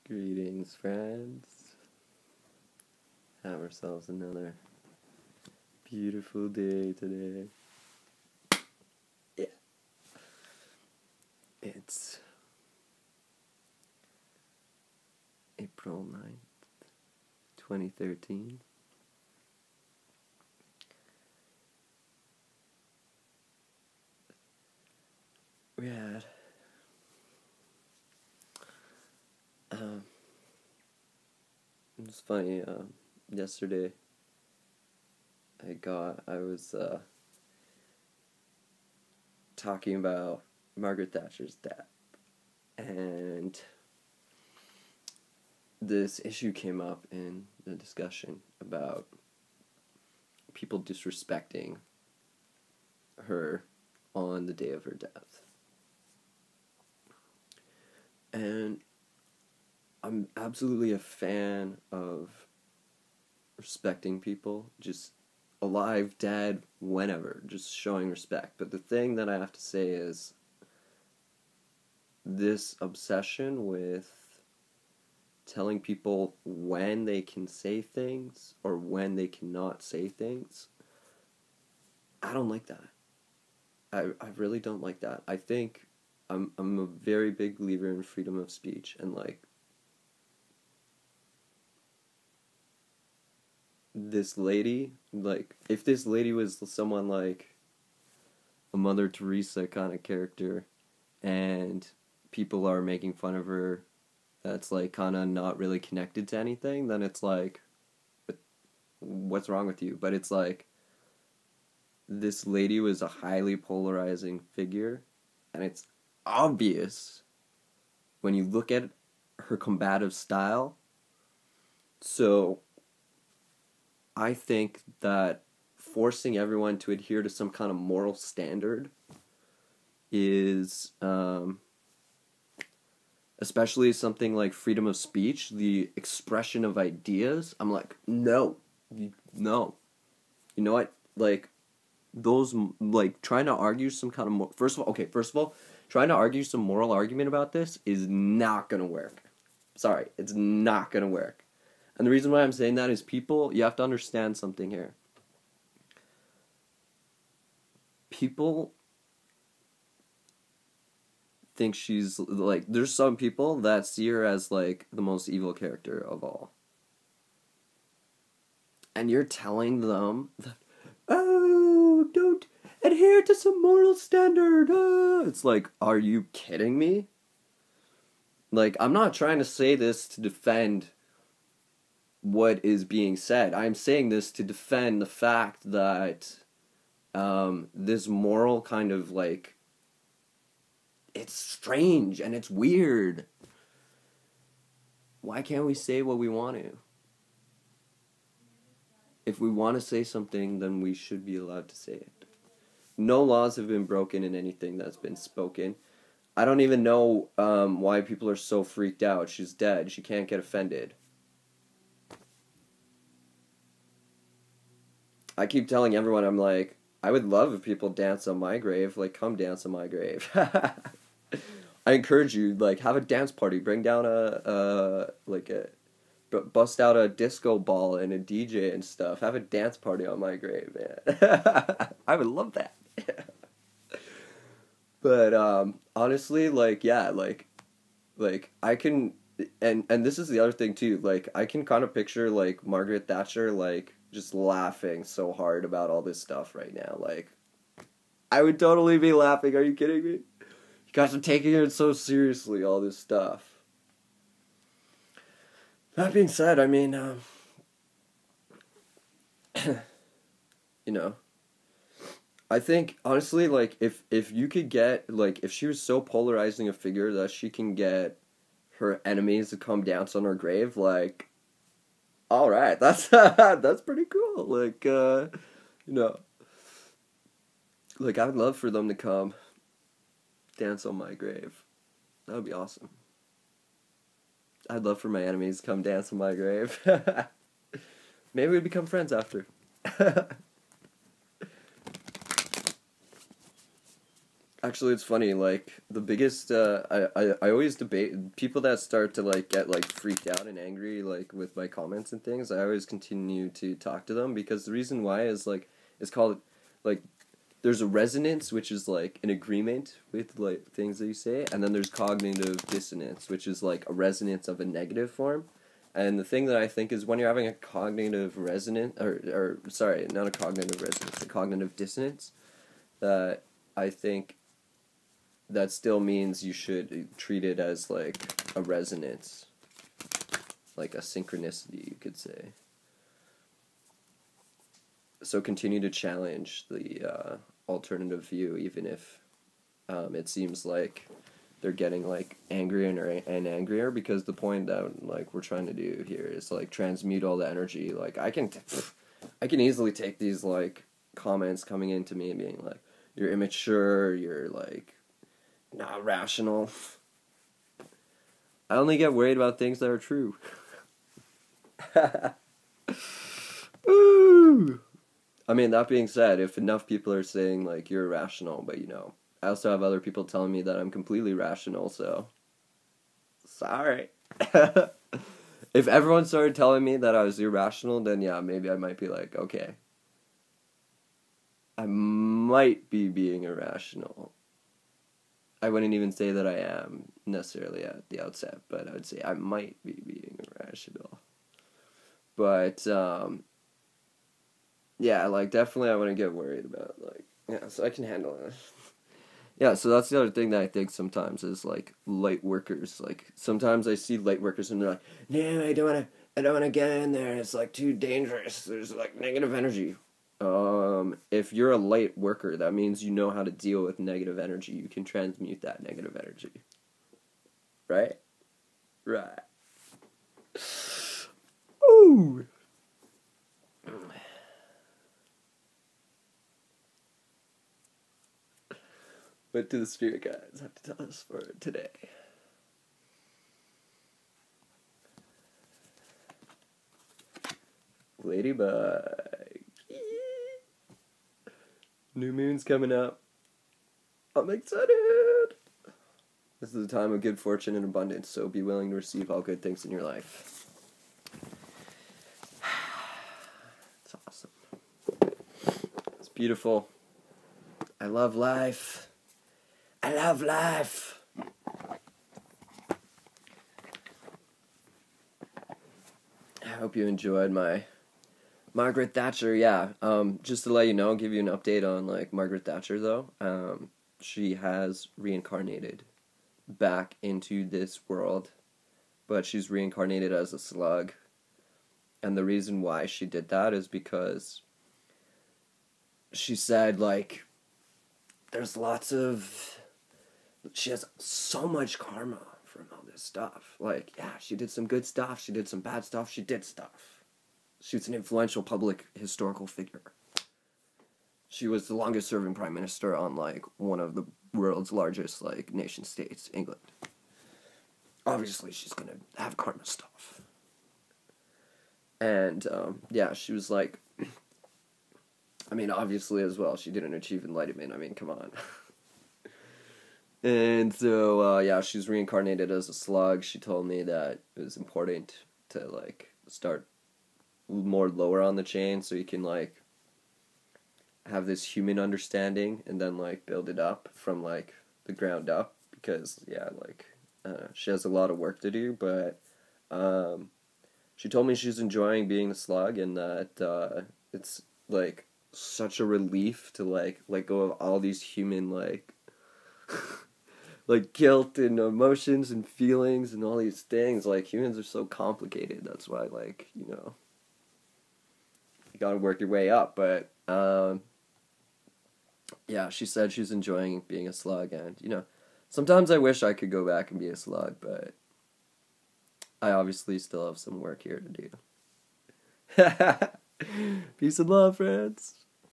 Greetings, friends. Have ourselves another beautiful day today. Yeah. It's April 9th, 2013. We had it was funny, yesterday I was talking about Margaret Thatcher's death, and this issue came up in the discussion about people disrespecting her on the day of her death. And I'm absolutely a fan of respecting people, just alive, dead, whenever, just showing respect. But the thing that I have to say is this obsession with telling people when they can say things or when they cannot say things, I don't like that. I really don't like that. I think I'm a very big believer in freedom of speech, and this lady, if this lady was someone like a Mother Teresa kind of character, and people are making fun of her, that's kind of not really connected to anything, then it's what's wrong with you? But it's this lady was a highly polarizing figure, and it's obvious when you look at her combative style. So I think that forcing everyone to adhere to some kind of moral standard is, especially something like freedom of speech, the expression of ideas, I'm like, no. You know what? Those, trying to argue some kind of, first of all, trying to argue some moral argument about this is not gonna work. Sorry, it's not gonna work. And the reason why I'm saying that is you have to understand something here. People think she's, there's some people that see her as, the most evil character of all. And you're telling them that, oh, don't adhere to some moral standard. It's are you kidding me? I'm not trying to say this to defend what is being said. I'm saying this to defend the fact that this moral kind of it's strange and it's weird. Why can't we say what we want to? If we want to say something, then we should be allowed to say it. No laws have been broken in anything that's been spoken. I don't even know why people are so freaked out. She's dead. She can't get offended. I keep telling everyone, I'm I would love if people dance on my grave. Come dance on my grave. I encourage you, have a dance party. Bring down bust out a disco ball and a DJ and stuff. Have a dance party on my grave, man. I would love that. But, honestly, I can, and this is the other thing, too, I can kind of picture, Margaret Thatcher, just laughing so hard about all this stuff right now. I would totally be laughing. Are you kidding me? You guys are taking it so seriously, all this stuff. That being said, I mean, I think, honestly, if you could get, if she was so polarizing a figure that she can get her enemies to come dance on her grave, alright, that's pretty cool. I would love for them to come dance on my grave. That would be awesome. I'd love for my enemies to come dance on my grave. Maybe we become friends after. Actually, it's funny, like, the biggest, I always debate, people that start to, like, get, like, freaked out and angry, like, with my comments and things, I always continue to talk to them, because the reason why is, like, it's called, like, there's a resonance, which is, like, an agreement with, like, things that you say, and then there's cognitive dissonance, which is, like, a resonance of a negative form, and the thing that I think is when you're having a cognitive resonance, or sorry, not a cognitive resonance, a cognitive dissonance, that I think that still means you should treat it as, like, a resonance. Like a synchronicity, you could say. So continue to challenge the alternative view, even if it seems like they're getting, like, angrier and angrier, because the point that, like, we're trying to do here is, like, transmute all the energy. Like, I can easily take these, like, comments coming into me and being like, you're immature, you're, like, not rational. I only get worried about things that are true. Ooh. I mean, that being said, if enough people are saying, like, you're irrational, but, you know, I also have other people telling me that I'm completely rational, so sorry. If everyone started telling me that I was irrational, then yeah, maybe I might be like, okay, I might be being irrational. I wouldn't even say that I am necessarily at the outset, but I would say I might be being irrational. But, yeah, like, definitely I wouldn't get worried about, like, yeah, so I can handle it. Yeah, so that's the other thing that I think sometimes is, like, light workers. Like, sometimes I see light workers and they're like, no, I don't wanna get in there, it's, like, too dangerous, there's, like, negative energy. If you're a light worker, that means you know how to deal with negative energy. You can transmute that negative energy. Right? Right. Ooh! What do the spirit guides have to tell us for today? Ladybug. New moon's coming up. I'm excited. This is a time of good fortune and abundance, so be willing to receive all good things in your life. It's awesome. It's beautiful. I love life. I love life. I hope you enjoyed my Margaret Thatcher, yeah. Just to let you know, give you an update on, like, Margaret Thatcher, though. She has reincarnated back into this world, but she's reincarnated as a slug. And the reason why she did that is because she said, like, she has so much karma from all this stuff. Like, yeah, she did some good stuff, she did some bad stuff, she did stuff. She's an influential public historical figure. She was the longest serving prime minister on, like, one of the world's largest, like, nation states, England. Obviously, she's gonna have karma stuff. And, yeah, she was like, I mean, obviously as well, she didn't achieve enlightenment, I mean, come on. And so, yeah, she's reincarnated as a slug. She told me that it was important to, like, start more lower on the chain so you can, like, have this human understanding and then, like, build it up from, like, the ground up, because, yeah, like, she has a lot of work to do, but she told me she's enjoying being a slug, and that it's, like, such a relief to, like, let go of all these human, like, like, guilt and emotions and feelings and all these things. Like, humans are so complicated, that's why, like, you know, you gotta work your way up. But yeah, she said she's enjoying being a slug, and, you know, sometimes I wish I could go back and be a slug, but I obviously still have some work here to do. Peace and love, friends.